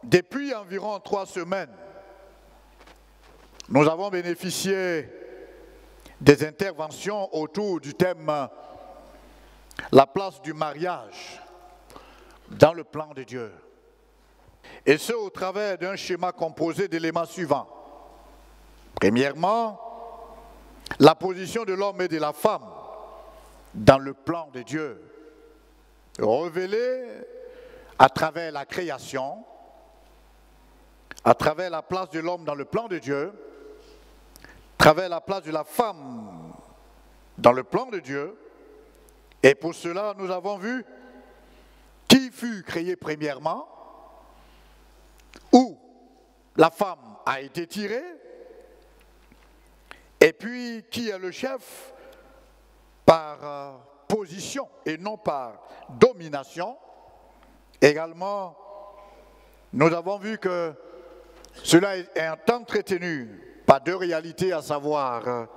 Depuis environ 3 semaines, nous avons bénéficié des interventions autour du thème « La place du mariage dans le plan de Dieu ». Et ce, au travers d'un schéma composé d'éléments suivants. Premièrement, la position de l'homme et de la femme dans le plan de Dieu, révélée à travers la création, à travers la place de l'homme dans le plan de Dieu, à travers la place de la femme dans le plan de Dieu. Et pour cela, nous avons vu qui fut créé premièrement, où la femme a été tirée, et puis qui est le chef par position et non par domination. Également, nous avons vu que cela est entretenu par 2 réalités, à savoir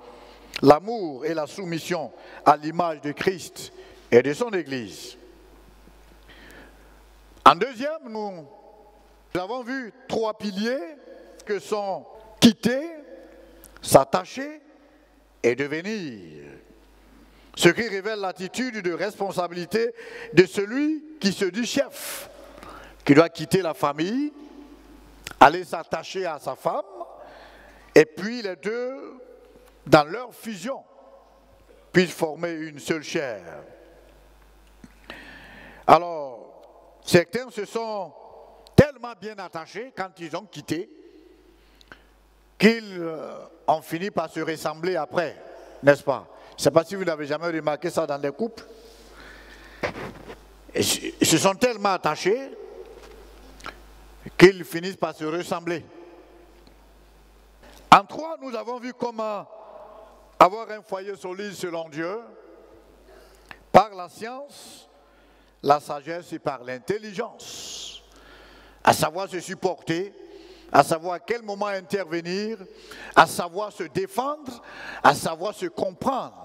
l'amour et la soumission à l'image de Christ et de son Église. En deuxième, nous avons vu 3 piliers que sont quitter, s'attacher et devenir. Ce qui révèle l'attitude de responsabilité de celui qui se dit chef, qui doit quitter la famille, aller s'attacher à sa femme, et puis les deux, dans leur fusion, puissent former une seule chair. Alors, certains se sont tellement bien attachés quand ils ont quitté, qu'ils ont fini par se ressembler après, n'est-ce pas? Je ne sais pas si vous n'avez jamais remarqué ça dans les couples. Ils se sont tellement attachés qu'ils finissent par se ressembler. En 3, nous avons vu comment avoir un foyer solide selon Dieu, par la science, la sagesse et par l'intelligence, à savoir se supporter, à savoir à quel moment intervenir, à savoir se défendre, à savoir se comprendre.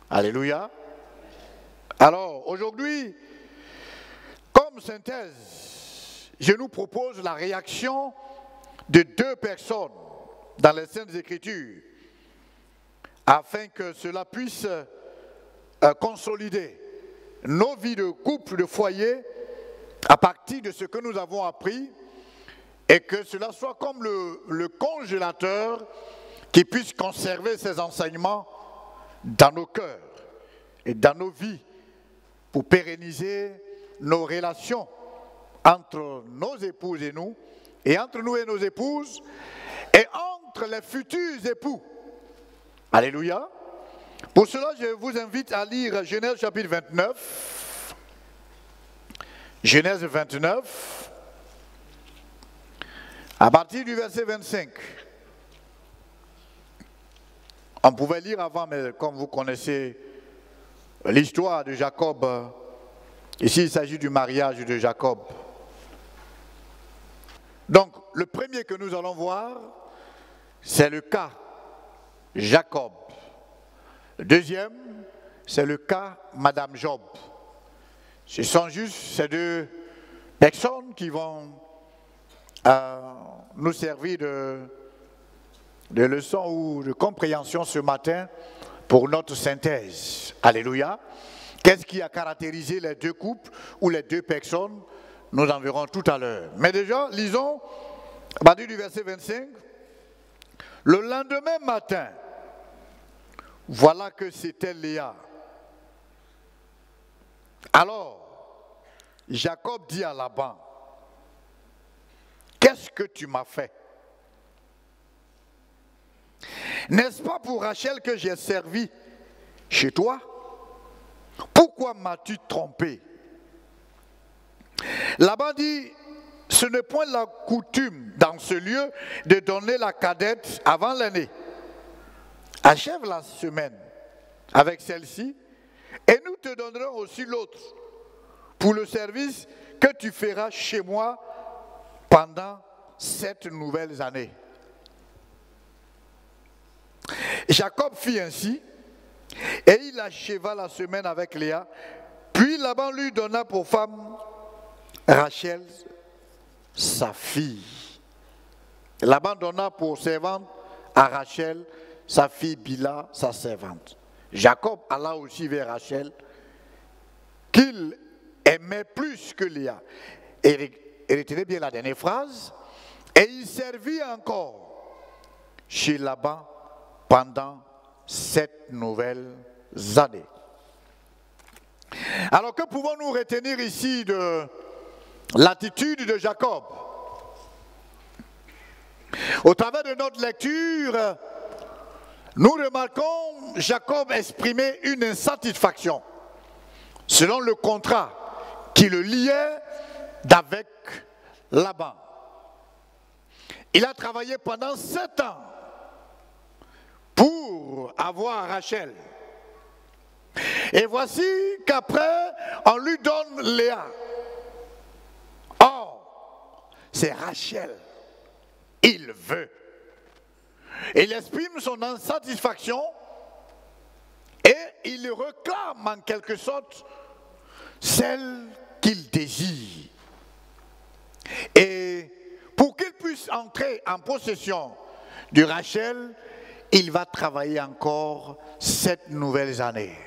Alléluia. Alors, aujourd'hui, comme synthèse, je nous propose la réaction de 2 personnes dans les Saintes Écritures, afin que cela puisse consolider nos vies de couple, de foyer, à partir de ce que nous avons appris, et que cela soit comme le congélateur qui puisse conserver ces enseignements dans nos cœurs et dans nos vies pour pérenniser nos relations entre nos épouses et nous, et entre nous et nos épouses, et entre les futurs époux. Alléluia. Pour cela, je vous invite à lire Genèse chapitre 29. Genèse 29. À partir du verset 25, on pouvait lire avant, mais comme vous connaissez l'histoire de Jacob, ici il s'agit du mariage de Jacob. Donc, le premier que nous allons voir, c'est le cas Jacob. Le deuxième, c'est le cas Madame Job. Ce sont juste ces 2 personnes qui vont nous servir de leçon ou de compréhension ce matin pour notre synthèse. Alléluia. Qu'est-ce qui a caractérisé les 2 couples ou les 2 personnes? Nous en verrons tout à l'heure. Mais déjà, lisons à partir du verset 25. Le lendemain matin, voilà que c'était Léa. Alors, Jacob dit à Laban, « Qu'est-ce que tu m'as fait? N'est-ce pas pour Rachel que j'ai servi chez toi? Pourquoi m'as-tu trompé? » Laban dit, « Ce n'est point la coutume dans ce lieu de donner la cadette avant l'année. Achève la semaine avec celle-ci et nous te donnerons aussi l'autre pour le service que tu feras chez moi pendant 7 nouvelles années. » Jacob fit ainsi, Et il acheva la semaine avec Léa. Puis Laban lui donna pour femme Rachel, sa fille. Laban donna pour servante à Rachel, sa fille Bila, sa servante. Jacob alla aussi vers Rachel, qu'il aimait plus que Léa. Et retenez bien la dernière phrase. Et il servit encore chez Laban pendant 7 nouvelles années. Alors que pouvons-nous retenir ici de l'attitude de Jacob? Au travers de notre lecture, nous remarquons Jacob exprimer une insatisfaction selon le contrat qui le liait avec Laban. Il a travaillé pendant 7 ans pour avoir Rachel. Et voici qu'après, on lui donne Léa. Or, c'est Rachel. Il veut. Il exprime son insatisfaction et il réclame en quelque sorte celle qu'il désire. Et pour qu'il puisse entrer en possession de Rachel, il va travailler encore 7 nouvelles années.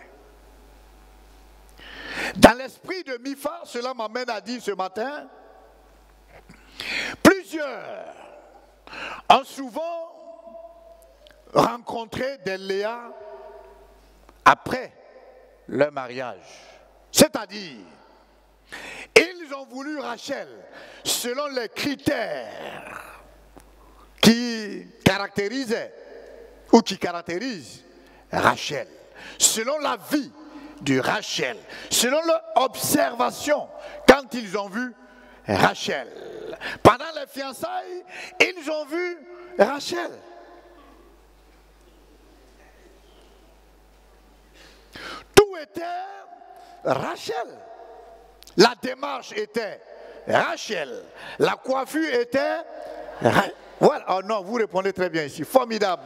Dans l'esprit de Mipha, cela m'amène à dire ce matin, plusieurs ont souvent rencontré des Léa après leur mariage. C'est-à-dire, ils ont voulu Rachel selon les critères qui caractérisaient ou qui caractérisent Rachel, selon la vie de Rachel, selon leur observation quand ils ont vu Rachel. Pendant les fiançailles, ils ont vu Rachel. Tout était Rachel. La démarche était Rachel. La coiffure était Rachel. Voilà. Oh non, vous répondez très bien ici. Formidable.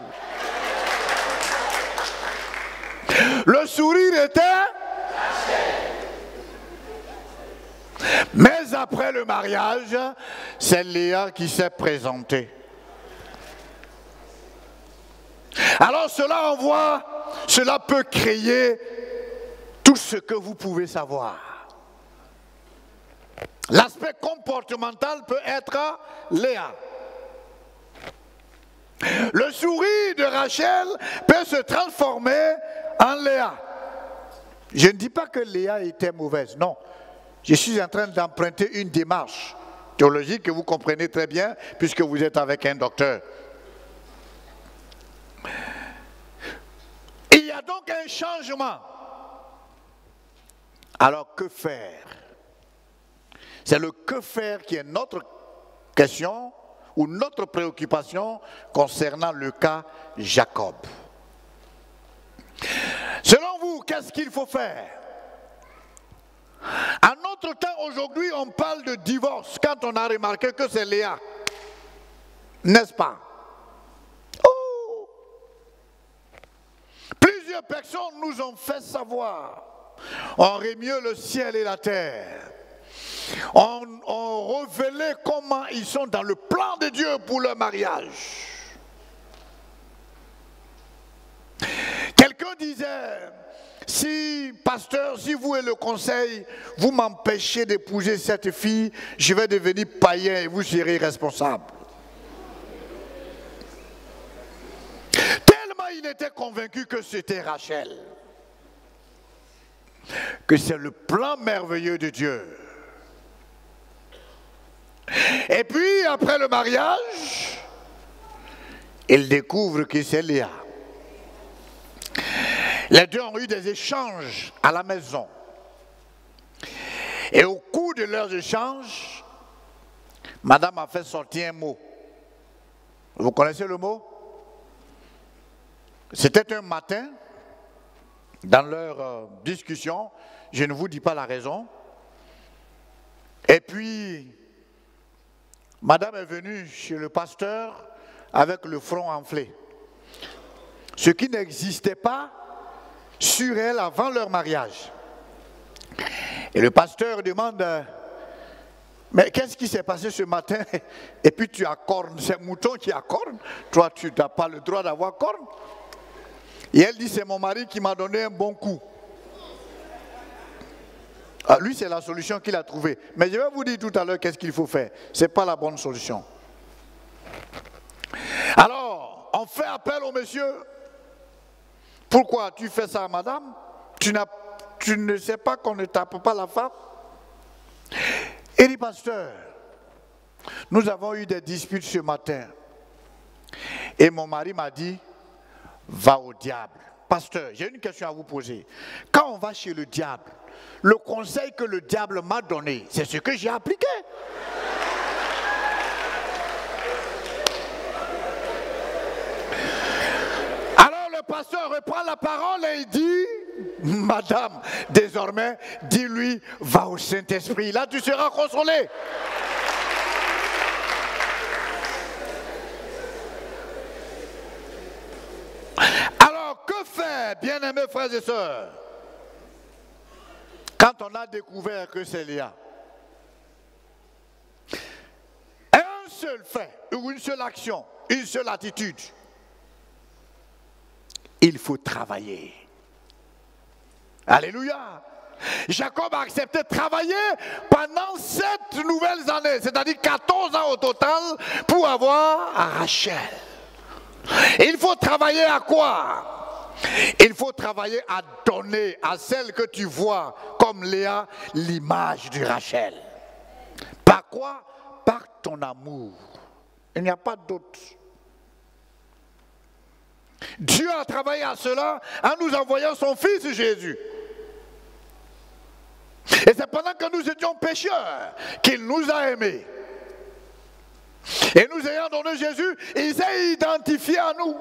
Le sourire était Rachel. Mais après le mariage, c'est Léa qui s'est présentée. Alors cela peut créer tout ce que vous pouvez savoir. L'aspect comportemental peut être Léa. Le sourire de Rachel peut se transformer en Léa. Je ne dis pas que Léa était mauvaise, non. Je suis en train d'emprunter une démarche théologique que vous comprenez très bien puisque vous êtes avec un docteur. Il y a donc un changement. Alors que faire? C'est le que faire qui est notre question ou notre préoccupation concernant le cas Jacob. Selon vous, qu'est-ce qu'il faut faire? En notre temps, aujourd'hui, on parle de divorce quand on a remarqué que c'est Léa. N'est-ce pas? Oh! Plusieurs personnes nous ont fait savoir. On aurait mieux le ciel et la terre. On révélait comment ils sont dans le plan de Dieu pour leur mariage. Quelqu'un disait, si, pasteur, si vous et le conseil, vous m'empêchez d'épouser cette fille, je vais devenir païen et vous serez responsable. Tellement il était convaincu que c'était Rachel. Que c'est le plan merveilleux de Dieu. Et puis, après le mariage, il découvre que c'est Léa. Les deux ont eu des échanges à la maison. Et au cours de leurs échanges, madame a fait sortir un mot. Vous connaissez le mot? C'était un matin, dans leur discussion, je ne vous dis pas la raison. Et puis, madame est venue chez le pasteur avec le front enflé. Ce qui n'existait pas sur elle avant leur mariage. Et le pasteur demande, mais qu'est-ce qui s'est passé ce matin? Et puis tu as corne, c'est un mouton qui a corne. Toi, tu n'as pas le droit d'avoir corne. Et elle dit, c'est mon mari qui m'a donné un bon coup. Ah, lui, c'est la solution qu'il a trouvée. Mais je vais vous dire tout à l'heure qu'est-ce qu'il faut faire. Ce n'est pas la bonne solution. Alors, on fait appel au monsieur. Pourquoi tu fais ça, madame? Tu ne sais pas qu'on ne tape pas la femme? Il dit, pasteur, nous avons eu des disputes ce matin. Et mon mari m'a dit, va au diable. Pasteur, j'ai une question à vous poser. Quand on va chez le diable, le conseil que le diable m'a donné, c'est ce que j'ai appliqué. Alors le pasteur reprend la parole et il dit, madame, désormais, dis-lui, va au Saint-Esprit. Là, tu seras consolé. Alors, que faire, bien-aimés frères et sœurs, quand on a découvert que c'est Léa? Un seul fait, ou une seule action, une seule attitude. Il faut travailler. Alléluia. Jacob a accepté de travailler pendant 7 nouvelles années, c'est-à-dire 14 ans au total, pour avoir Rachel. Il faut travailler à quoi? Il faut travailler à donner à celle que tu vois comme Léa l'image de Rachel. Par quoi? Par ton amour. Il n'y a pas d'autre. Dieu a travaillé à cela en nous envoyant son Fils Jésus. Et c'est pendant que nous étions pécheurs qu'il nous a aimés. Et nous ayant donné Jésus, il s'est identifié à nous.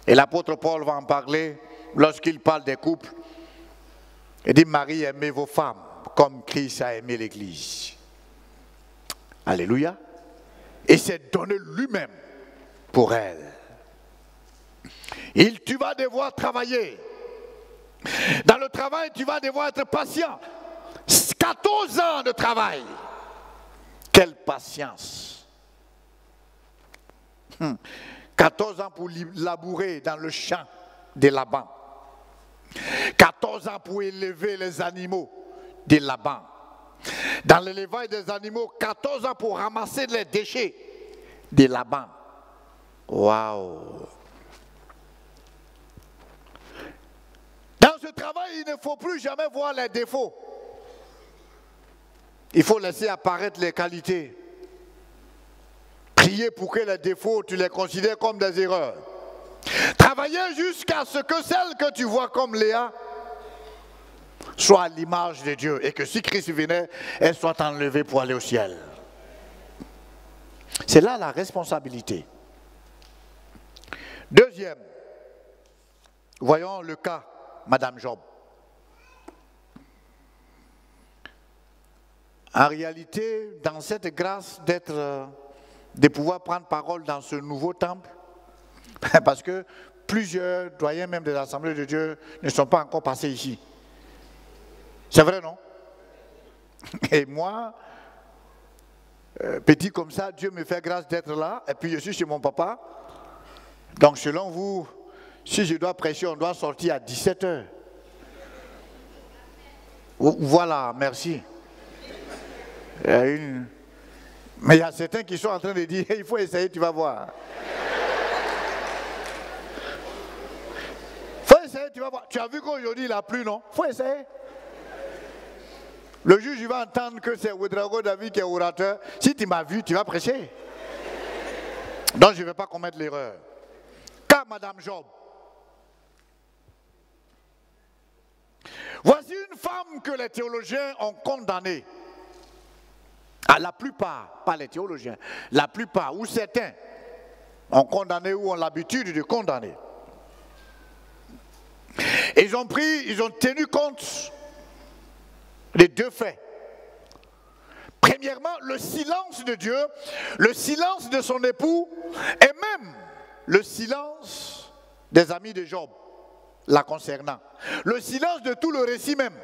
Et l'apôtre Paul va en parler lorsqu'il parle des couples. Il dit, Marie, aimez vos femmes comme Christ a aimé l'Église. Alléluia. Et s'est donné lui-même pour elle. Tu vas devoir travailler. Dans le travail, tu vas devoir être patient. 14 ans de travail. Quelle patience. 14 ans pour labourer dans le champ de Laban. 14 ans pour élever les animaux de Laban. Dans l'élevage des animaux, 14 ans pour ramasser les déchets de Laban. Waouh! Dans ce travail, il ne faut plus jamais voir les défauts. Il faut laisser apparaître les qualités. Prier pour que les défauts, tu les considères comme des erreurs. Travailler jusqu'à ce que celle que tu vois comme Léa soit à l'image de Dieu. Et que si Christ venait, elle soit enlevée pour aller au ciel. C'est là la responsabilité. Deuxième, voyons le cas, Madame Job. En réalité, dans cette grâce de pouvoir prendre parole dans ce nouveau temple, parce que plusieurs doyens même de l'Assemblée de Dieu ne sont pas encore passés ici. C'est vrai, non? Et moi, petit comme ça, Dieu me fait grâce d'être là, et puis je suis chez mon papa. Donc selon vous, si je dois prêcher, on doit sortir à 17 h. Voilà, merci. Mais il y a certains qui sont en train de dire, il faut essayer, tu vas voir. Il faut essayer, tu vas voir. Tu as vu qu'aujourd'hui il a plu, non? Il faut essayer. Le juge il va entendre que c'est Ouedraogo David qui est orateur. Si tu m'as vu, tu vas prêcher. Donc je ne vais pas commettre l'erreur. Car Madame Job. Voici une femme que les théologiens ont condamnée. Ah, la plupart, pas les théologiens, la plupart, ou certains, ont condamné ou ont l'habitude de condamner. Ils ont tenu compte des deux faits. Premièrement, le silence de Dieu, le silence de son époux, et même le silence des amis de Job. la concernant. Le silence de tout le récit même.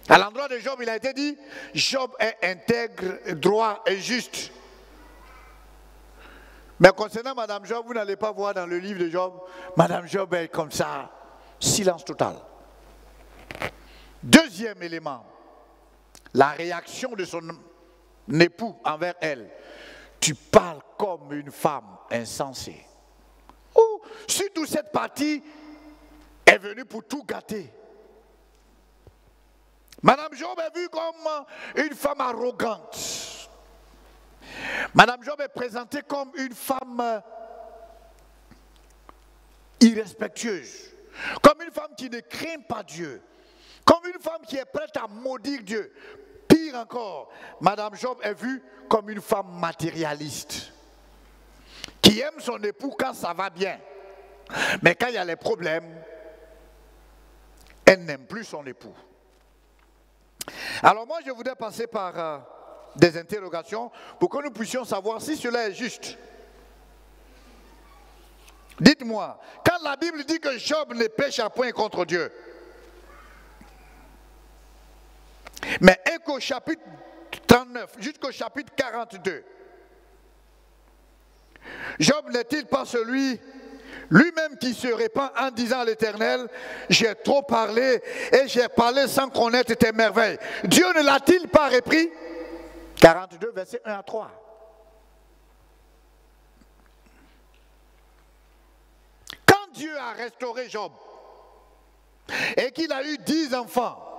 À l'endroit de Job, il a été dit, Job est intègre, droit et juste. Mais concernant Madame Job, vous n'allez pas voir dans le livre de Job, Madame Job est comme ça, silence total. Deuxième élément, la réaction de son époux envers elle. Tu parles comme une femme insensée. Surtout cette partie est venue pour tout gâter. Madame Job est vue comme une femme arrogante. Madame Job est présentée comme une femme irrespectueuse, comme une femme qui ne craint pas Dieu, comme une femme qui est prête à maudire Dieu. Pire encore, Madame Job est vue comme une femme matérialiste, qui aime son époux quand ça va bien, mais quand il y a les problèmes, elle n'aime plus son époux. Alors moi, je voudrais passer par des interrogations pour que nous puissions savoir si cela est juste. Dites-moi, quand la Bible dit que Job ne pêche à point contre Dieu, mais qu'au chapitre 39 jusqu'au chapitre 42, Job n'est-il pas celui lui-même qui se répand en disant à l'Éternel, j'ai trop parlé et j'ai parlé sans connaître tes merveilles. Dieu ne l'a-t-il pas repris? 42, versets 1 à 3. Quand Dieu a restauré Job et qu'il a eu 10 enfants,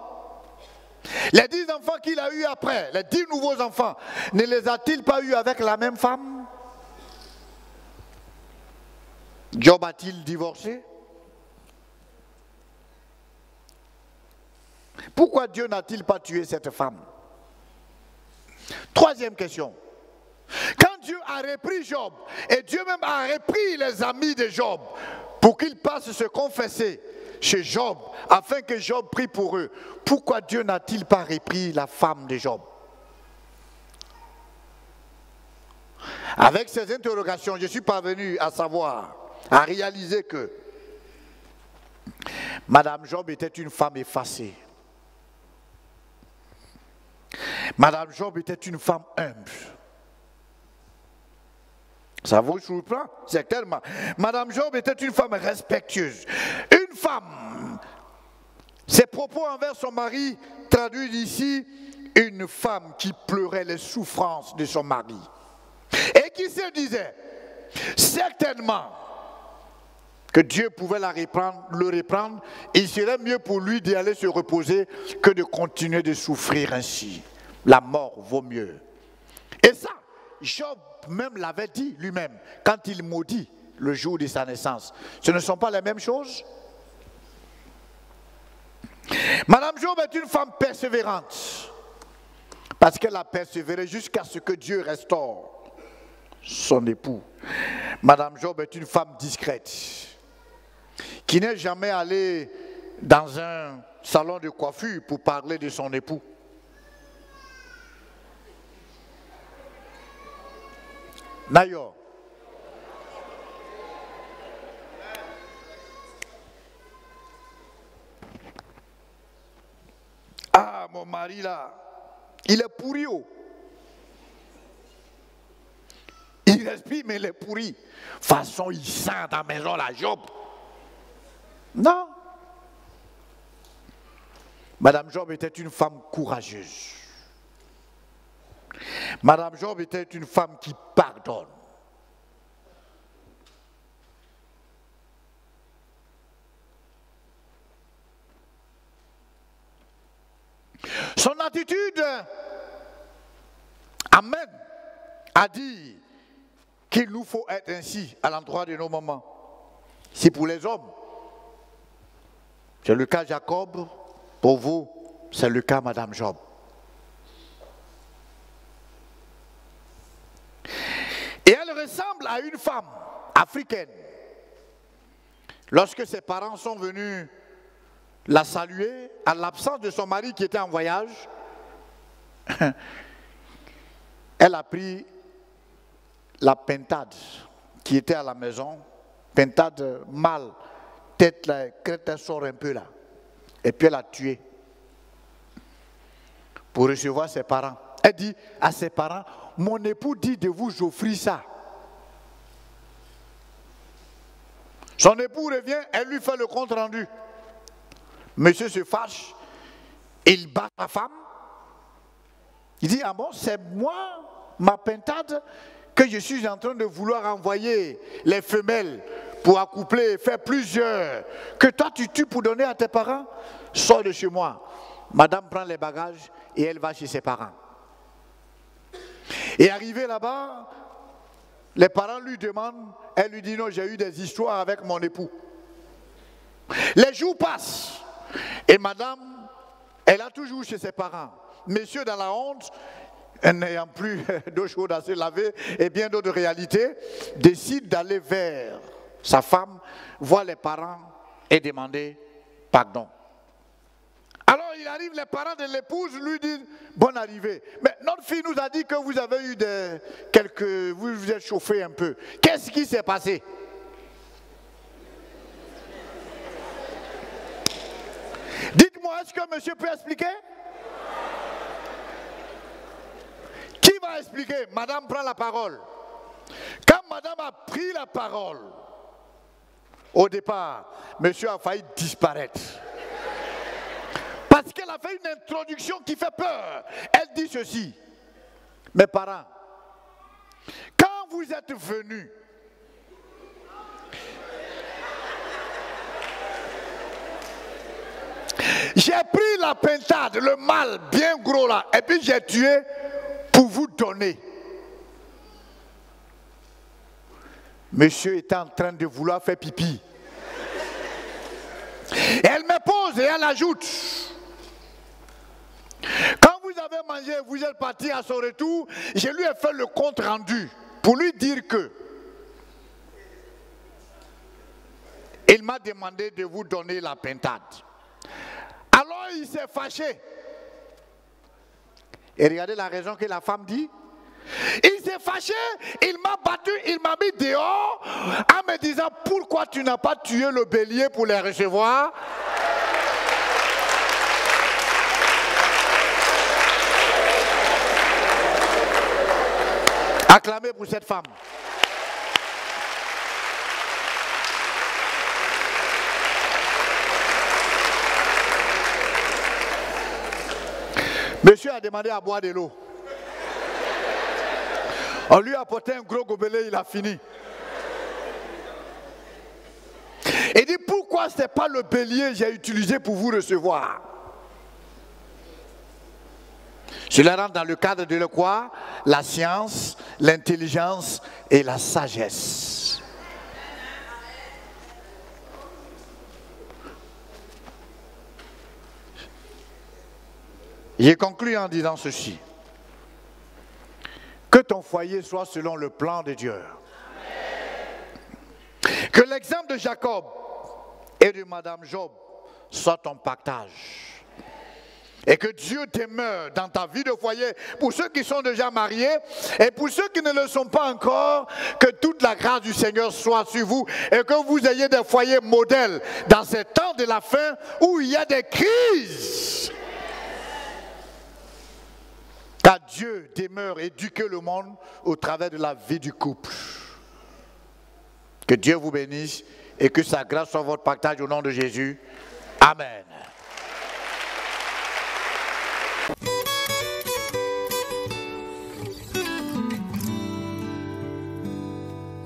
les 10 enfants qu'il a eu après, les 10 nouveaux enfants, ne les a-t-il pas eu avec la même femme? Job a-t-il divorcé? Pourquoi Dieu n'a-t-il pas tué cette femme? Troisième question. Quand Dieu a repris Job, et Dieu même a repris les amis de Job, pour qu'ils passent se confesser chez Job, afin que Job prie pour eux, pourquoi Dieu n'a-t-il pas repris la femme de Job? Avec ces interrogations, je suis parvenu à savoir, à réaliser que Madame Job était une femme effacée. Madame Job était une femme humble. Ça vous surprend? Certainement. Madame Job était une femme respectueuse. Une femme, ses propos envers son mari traduisent ici une femme qui pleurait les souffrances de son mari. Et qui se disait, certainement, que Dieu pouvait le reprendre, il serait mieux pour lui d'y aller se reposer que de continuer de souffrir ainsi. La mort vaut mieux. Et ça, Job même l'avait dit lui-même, quand il maudit le jour de sa naissance. Ce ne sont pas les mêmes choses? Madame Job est une femme persévérante, parce qu'elle a persévéré jusqu'à ce que Dieu restaure son époux. Madame Job est une femme discrète, qui n'est jamais allée dans un salon de coiffure pour parler de son époux. D'ailleurs, ah, mon mari là, il est pourri. Oh. Il respire, mais il est pourri. De toute façon, il sent dans la maison la Job. Non. Madame Job était une femme courageuse. Madame Job était une femme qui pardonne. Son attitude amène à dire qu'il nous faut être ainsi à l'endroit de nos mamans. C'est pour les hommes. C'est le cas Jacob. Pour vous, c'est le cas Madame Job. Et elle ressemble à une femme africaine. Lorsque ses parents sont venus la saluer, à l'absence de son mari qui était en voyage, elle a pris la pintade qui était à la maison, pintade mâle tête là, elle sort un peu là. Et puis elle a tué. Pour recevoir ses parents. Elle dit à ses parents, mon époux dit de vous offrir ça. Son époux revient, elle lui fait le compte rendu. Monsieur se fâche, il bat sa femme. Il dit, ah bon, c'est moi, ma pintade, que je suis en train de vouloir envoyer les femelles pour accoupler, faire plusieurs, que toi tu tues pour donner à tes parents. Sors de chez moi. Madame prend les bagages et elle va chez ses parents. Et arrivée là-bas, les parents lui demandent, elle lui dit non, j'ai eu des histoires avec mon époux. Les jours passent et madame, elle a toujours chez ses parents. Monsieur dans la honte, n'ayant plus d'eau chaude à se laver et bien d'autres réalités, décide d'aller vers sa femme, voir les parents et demander pardon. Alors il arrive, les parents de l'épouse lui disent bonne arrivée. Mais notre fille nous a dit que vous avez eu vous vous êtes chauffé un peu. Qu'est-ce qui s'est passé? Dites-moi, est-ce que monsieur peut expliquer? Qui va expliquer? Madame prend la parole. Quand madame a pris la parole, au départ, monsieur a failli disparaître. Parce qu'elle a fait une introduction qui fait peur. Elle dit ceci. Mes parents, quand vous êtes venus, j'ai pris la pintade, le mâle bien gros là, et puis j'ai tué pour vous donner. Monsieur était en train de vouloir faire pipi. Et elle me pose et elle ajoute. Quand vous avez mangé, vous êtes parti à son retour, je lui ai fait le compte rendu pour lui dire que il m'a demandé de vous donner la pintade. Alors il s'est fâché. Et regardez la raison que la femme dit. Il s'est fâché, il m'a battu, il m'a mis dehors en me disant pourquoi tu n'as pas tué le bélier pour les recevoir? Acclamez pour cette femme. Monsieur a demandé à boire de l'eau. On lui a apporté un gros gobelet, il a fini. Il dit pourquoi ce n'est pas le bélier que j'ai utilisé pour vous recevoir? Cela rentre dans le cadre de quoi? La science, l'intelligence et la sagesse. J'ai conclu en disant ceci. Que ton foyer soit selon le plan de Dieu. Amen. Que l'exemple de Jacob et de Madame Job soit ton partage. Et que Dieu demeure dans ta vie de foyer pour ceux qui sont déjà mariés et pour ceux qui ne le sont pas encore, que toute la grâce du Seigneur soit sur vous et que vous ayez des foyers modèles dans ces temps de la fin où il y a des crises. Car Dieu demeure éduquer le monde au travers de la vie du couple. Que Dieu vous bénisse et que sa grâce soit votre partage au nom de Jésus. Amen.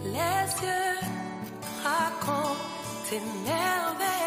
Les yeux racontent tes merveilles.